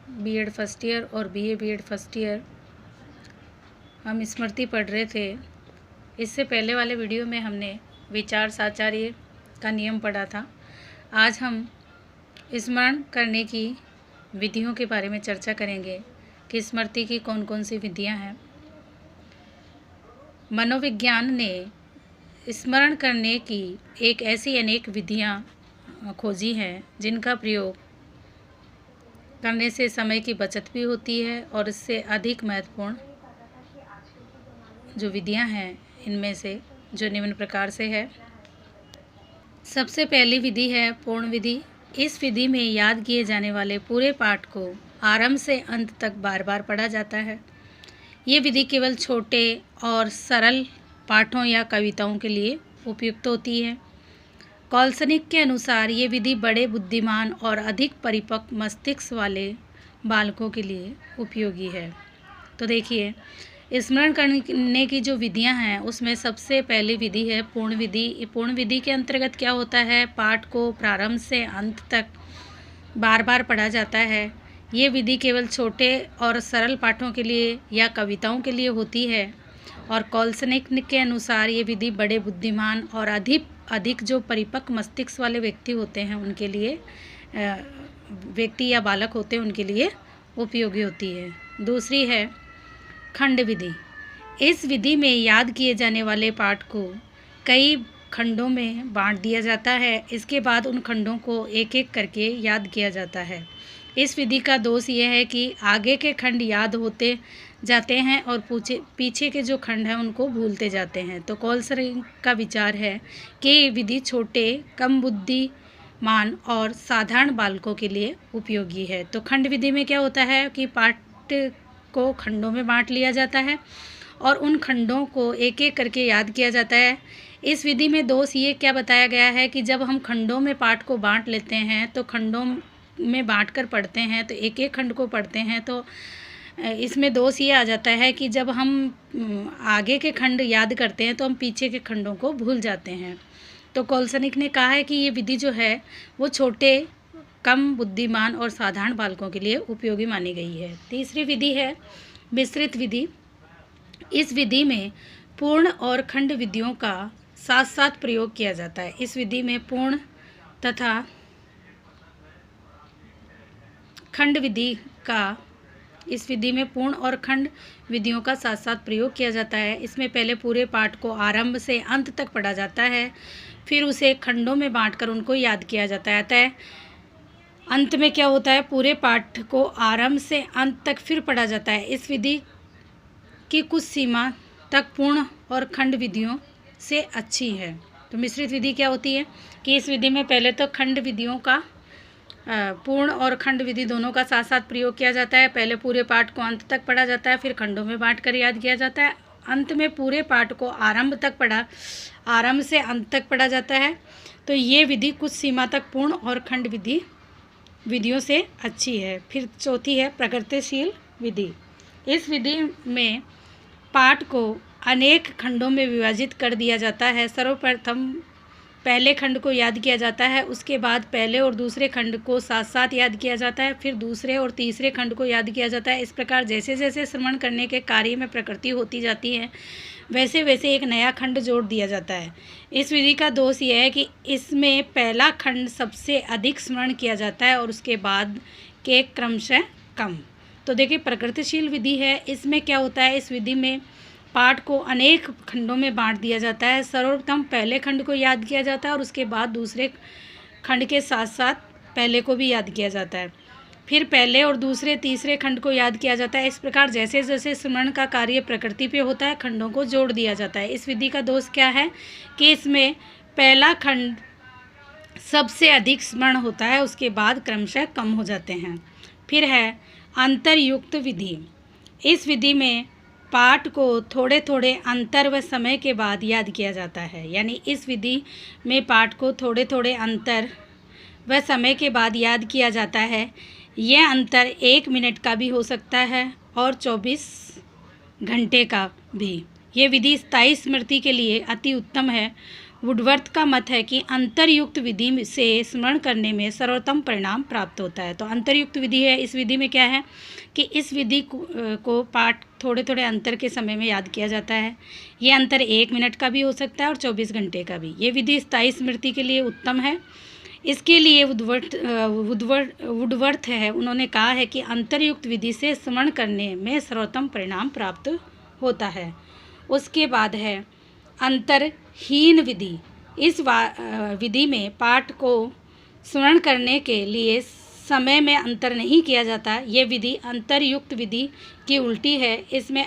BEd first year और BA BEd first year हम स्मृति पढ़ रहे थे। इससे पहले वाले वीडियो में हमने विचार साचार्य का नियम पढ़ा था। आज हम स्मरण करने की विधियों के बारे में चर्चा करेंगे कि स्मृति की कौन कौन सी विधियां हैं। मनोविज्ञान ने स्मरण करने की एक ऐसी अनेक विधियां खोजी हैं जिनका प्रयोग करने से समय की बचत भी होती है और इससे अधिक महत्वपूर्ण जो विधियां हैं इनमें से जो निम्न प्रकार से है। सबसे पहली विधि है पूर्ण विधि। इस विधि में याद किए जाने वाले पूरे पाठ को आरंभ से अंत तक बार बार पढ़ा जाता है। ये विधि केवल छोटे और सरल पाठों या कविताओं के लिए उपयुक्त होती है। कॉल्सनिक के अनुसार ये विधि बड़े बुद्धिमान और अधिक परिपक्व मस्तिष्क वाले बालकों के लिए उपयोगी है। तो देखिए, स्मरण करने की जो विधियां हैं उसमें सबसे पहली विधि है पूर्ण विधि। पूर्ण विधि के अंतर्गत क्या होता है, पाठ को प्रारंभ से अंत तक बार बार पढ़ा जाता है। ये विधि केवल छोटे और सरल पाठों के लिए या कविताओं के लिए होती है। और कॉल्सनिक के अनुसार ये विधि बड़े बुद्धिमान और अधिक जो परिपक्व मस्तिष्क वाले व्यक्ति होते हैं उनके लिए, व्यक्ति या बालक होते हैं उनके लिए उपयोगी होती है। दूसरी है खंड विधि। इस विधि में याद किए जाने वाले पाठ को कई खंडों में बांट दिया जाता है। इसके बाद उन खंडों को एक एक करके याद किया जाता है। इस विधि का दोष यह है कि आगे के खंड याद होते जाते हैं और पीछे के जो खंड हैं उनको भूलते जाते हैं। तो कॉल्सनिक का विचार है कि ये विधि छोटे, कम बुद्धिमान और साधारण बालकों के लिए उपयोगी है। तो खंड विधि में क्या होता है कि पाठ को खंडों में बांट लिया जाता है और उन खंडों को एक एक करके याद किया जाता है। इस विधि में दोष ये क्या बताया गया है कि जब हम खंडों में पाठ को बांट लेते हैं तो खंडों में बांटकर पढ़ते हैं, तो एक एक खंड को पढ़ते हैं, तो इसमें दोष ये आ जाता है कि जब हम आगे के खंड याद करते हैं तो हम पीछे के खंडों को भूल जाते हैं। तो कॉल्सनिक ने कहा है कि ये विधि जो है वो छोटे, कम बुद्धिमान और साधारण बालकों के लिए उपयोगी मानी गई है। तीसरी विधि है विस्तृत विधि। इस विधि में पूर्ण और खंड विधियों का साथ साथ प्रयोग किया जाता है। इस विधि में पूर्ण तथा खंड विधि का इस विधि में पूर्ण और खंड विधियों का साथ साथ प्रयोग किया जाता है। इसमें पहले पूरे पाठ को आरंभ से अंत तक पढ़ा जाता है, फिर उसे खंडों में बांटकर उनको याद किया जाता है। अतः अंत में क्या होता है, पूरे पाठ को आरंभ से अंत तक फिर पढ़ा जाता है। इस विधि की कुछ सीमा तक पूर्ण और खंड विधियों से अच्छी है। तो मिश्रित विधि क्या होती है कि इस विधि में पहले तो खंड विधियों का पूर्ण और खंड विधि दोनों का साथ साथ प्रयोग किया जाता है। पहले पूरे पाठ को अंत तक पढ़ा जाता है, फिर खंडों में बांटकर याद किया जाता है। अंत में पूरे पाठ को आरंभ से अंत तक पढ़ा जाता है। तो ये विधि कुछ सीमा तक पूर्ण और खंड विधियों से अच्छी है। फिर चौथी है प्रगतिशील विधि। इस विधि में पाठ को अनेक खंडों में विभाजित कर दिया जाता है। सर्वप्रथम पहले खंड को याद किया जाता है, उसके बाद पहले और दूसरे खंड को साथ साथ याद किया जाता है, फिर दूसरे और तीसरे खंड को याद किया जाता है। इस प्रकार जैसे जैसे श्रवण करने के कार्य में प्रकृति होती जाती है वैसे वैसे एक नया खंड जोड़ दिया जाता है। इस विधि का दोष यह है कि इसमें पहला खंड सबसे अधिक स्मरण किया जाता है और उसके बाद के क्रमशः कम। तो देखिए, प्रगतिशील विधि है। इसमें क्या होता है, इस विधि में पाठ को अनेक खंडों में बांट दिया जाता है। सर्वप्रथम पहले खंड को याद किया जाता है और उसके बाद दूसरे खंड के साथ साथ पहले को भी याद किया जाता है, फिर पहले और दूसरे तीसरे खंड को याद किया जाता है। इस प्रकार जैसे जैसे स्मरण का कार्य प्रकृति पे होता है खंडों को जोड़ दिया जाता है। इस विधि का दोष क्या है कि इसमें पहला खंड सबसे अधिक स्मरण होता है, उसके बाद क्रमशः कम हो जाते हैं। फिर है अंतरयुक्त विधि। इस विधि में पाठ को थोड़े थोड़े अंतर व समय के बाद याद किया जाता है। यानी इस विधि में पाठ को थोड़े थोड़े अंतर व समय के बाद याद किया जाता है। यह अंतर 1 मिनट का भी हो सकता है और 24 घंटे का भी। ये विधि स्थायी स्मृति के लिए अति उत्तम है वुडवर्थ का मत है कि अंतरयुक्त विधि से स्मरण करने में सर्वोत्तम परिणाम प्राप्त होता है। तो अंतरयुक्त विधि है, इस विधि में क्या है कि इस विधि को पाठ थोड़े थोड़े अंतर के समय में याद किया जाता है। ये अंतर 1 मिनट का भी हो सकता है और 24 घंटे का भी। ये विधि स्थायी स्मृति के लिए उत्तम है। इसके लिए वुडवर्थ है, उन्होंने कहा है कि अंतरयुक्त विधि से स्मरण करने में सर्वोत्तम परिणाम प्राप्त होता है। उसके बाद है अंतरहीन विधि। इस विधि में पाठ को स्मरण करने के लिए समय में अंतर नहीं किया जाता। ये विधि अंतरयुक्त विधि की उल्टी है, इसमें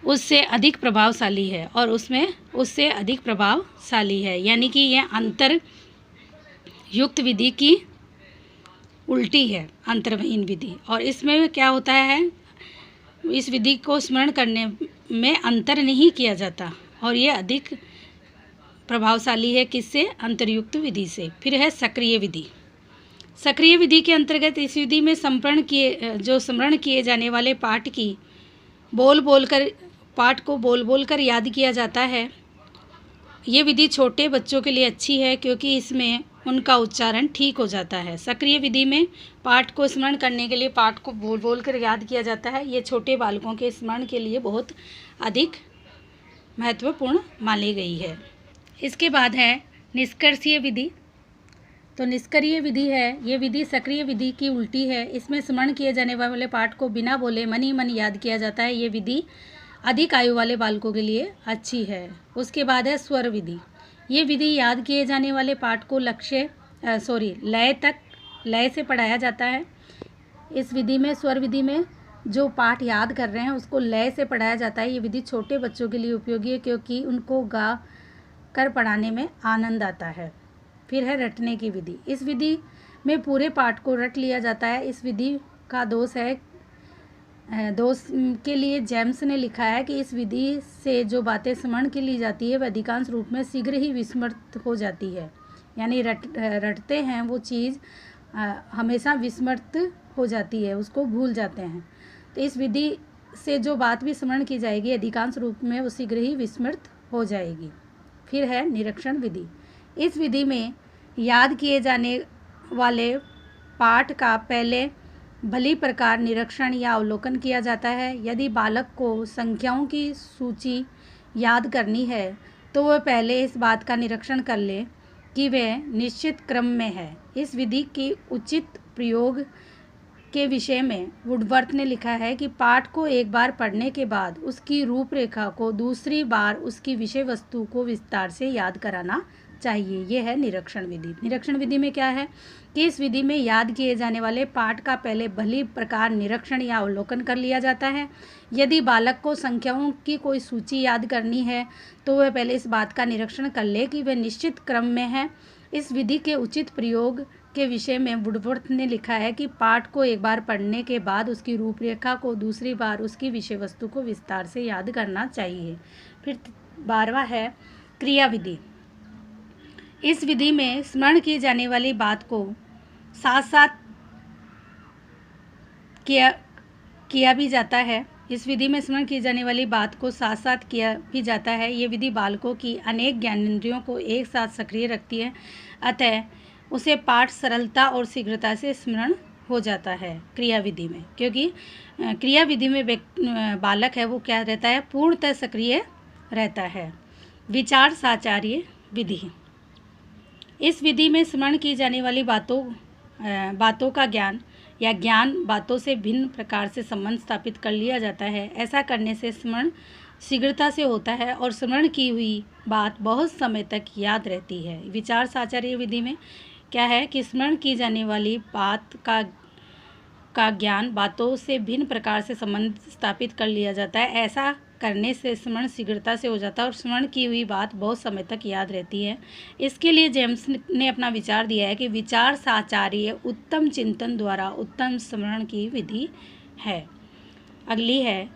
उससे अधिक प्रभावशाली है और उसमें उससे अधिक प्रभावशाली है, यानी कि यह अंतरयुक्त विधि की उल्टी है, अंतरहीन विधि। और इसमें क्या होता है, इस विधि को स्मरण करने में अंतर नहीं किया जाता और ये अधिक प्रभावशाली है किससे, अंतरयुक्त विधि से। फिर है सक्रिय विधि। सक्रिय विधि के अंतर्गत इस विधि में स्मरण किए जाने वाले पाठ को बोल बोल कर याद किया जाता है। ये विधि छोटे बच्चों के लिए अच्छी है क्योंकि इसमें उनका उच्चारण ठीक हो जाता है। सक्रिय विधि में पाठ को स्मरण करने के लिए पाठ को बोल बोल कर याद किया जाता है। ये छोटे बालकों के स्मरण के लिए बहुत अधिक महत्वपूर्ण मानी गई है। इसके बाद है निष्कर्षीय विधि। तो निष्क्रिय विधि है, ये विधि सक्रिय विधि की उल्टी है। इसमें स्मरण किए जाने वाले पाठ को बिना बोले मन ही मन याद किया जाता है। ये विधि अधिक आयु वाले बालकों के लिए अच्छी है। उसके बाद है स्वर विधि। ये विधि याद किए जाने वाले पाठ को लय से पढ़ाया जाता है। इस विधि में, स्वर विधि में जो पाठ याद कर रहे हैं उसको लय से पढ़ाया जाता है। ये विधि छोटे बच्चों के लिए उपयोगी है क्योंकि उनको गा कर पढ़ाने में आनंद आता है। फिर है रटने की विधि। इस विधि में पूरे पाठ को रट लिया जाता है। इस विधि का दोष के लिए जेम्स ने लिखा है कि इस विधि से जो बातें स्मरण की ली जाती है वह अधिकांश रूप में शीघ्र ही विस्मृत हो जाती है। यानी रटते हैं वो चीज़ हमेशा विस्मृत हो जाती है, उसको भूल जाते हैं। तो इस विधि से जो बात भी स्मरण की जाएगी अधिकांश रूप में वो शीघ्र ही विस्मृत हो जाएगी। फिर है निरीक्षण विधि। इस विधि में याद किए जाने वाले पाठ का पहले भली प्रकार निरीक्षण या अवलोकन किया जाता है। यदि बालक को संख्याओं की सूची याद करनी है तो वह पहले इस बात का निरीक्षण कर ले कि वह निश्चित क्रम में है। इस विधि की उचित प्रयोग के विषय में वुडवर्थ ने लिखा है कि पाठ को एक बार पढ़ने के बाद उसकी रूपरेखा को दूसरी बार उसकी विषय वस्तु को विस्तार से याद कराना चाहिए। यह है निरीक्षण विधि। निरीक्षण विधि में क्या है कि इस विधि में याद किए जाने वाले पाठ का पहले भली प्रकार निरीक्षण या अवलोकन कर लिया जाता है। यदि बालक को संख्याओं की कोई सूची याद करनी है तो वह पहले इस बात का निरीक्षण कर ले कि वह निश्चित क्रम में है। इस विधि के उचित प्रयोग के विषय में वुडवर्थ ने लिखा है कि पाठ को एक बार पढ़ने के बाद उसकी रूपरेखा को दूसरी बार उसकी विषय वस्तु को विस्तार से याद करना चाहिए। फिर 12वां है क्रिया विधि। इस विधि में स्मरण की जाने वाली बात को साथ साथ किया भी जाता है। इस विधि में स्मरण की जाने वाली बात को साथ साथ किया भी जाता है। ये विधि बालकों की अनेक ज्ञानेंद्रियों को एक साथ सक्रिय रखती है, अतः उसे पाठ सरलता और शीघ्रता से स्मरण हो जाता है क्रिया विधि में। क्योंकि क्रिया विधि में बालक है वो क्या रहता है, पूर्णतः सक्रिय रहता है। विचार साचार्य विधि। इस विधि में स्मरण की जाने वाली बातों का ज्ञान या ज्ञान बातों से भिन्न प्रकार से संबंध स्थापित कर लिया जाता है। ऐसा करने से स्मरण शीघ्रता से होता है और स्मरण की हुई बात बहुत समय तक याद रहती है। विचार साचार्य विधि में क्या है कि स्मरण की जाने वाली बात का ज्ञान बातों से भिन्न प्रकार से संबंध स्थापित कर लिया जाता है। ऐसा करने से स्मरण शीघ्रता से हो जाता है और स्मरण की हुई बात बहुत समय तक याद रहती है। इसके लिए जेम्स ने अपना विचार दिया है कि विचार साचार्य उत्तम चिंतन द्वारा उत्तम स्मरण की विधि है। अगली है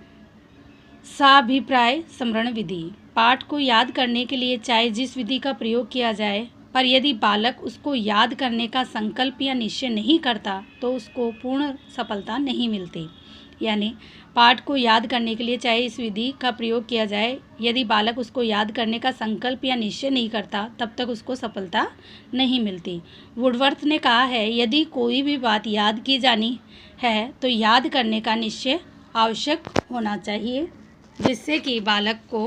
साभिप्राय स्मरण विधि। पाठ को याद करने के लिए चाहे जिस विधि का प्रयोग किया जाए पर यदि बालक उसको याद करने का संकल्प या निश्चय नहीं करता तो उसको पूर्ण सफलता नहीं मिलती। यानी पाठ को याद करने के लिए चाहे इस विधि का प्रयोग किया जाए, यदि बालक उसको याद करने का संकल्प या निश्चय नहीं करता तब तक उसको सफलता नहीं मिलती। वुडवर्थ ने कहा है, यदि कोई भी बात याद की जानी है तो याद करने का निश्चय आवश्यक होना चाहिए, जिससे कि बालक को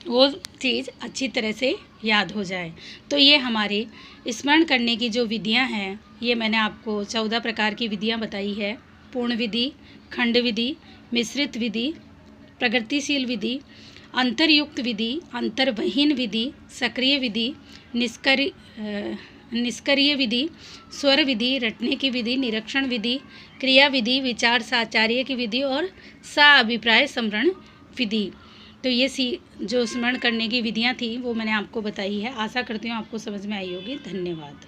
वो चीज़ अच्छी तरह से याद हो जाए। तो ये हमारे स्मरण करने की जो विधियां हैं, ये मैंने आपको 14 प्रकार की विधियां बताई है। पूर्ण विधि, खंड विधि, मिश्रित विधि, प्रगतिशील विधि, अंतरयुक्त विधि, अंतर्वहीन विधि, सक्रिय विधि, निष्क्रिय विधि, स्वर विधि, रटने की विधि, निरीक्षण विधि, क्रिया विधि, विचार साचार्य की विधि और साअभिप्राय स्मरण विधि। तो ये जो स्मरण करने की विधियां थी वो मैंने आपको बताई है। आशा करती हूँ आपको समझ में आई होगी। धन्यवाद।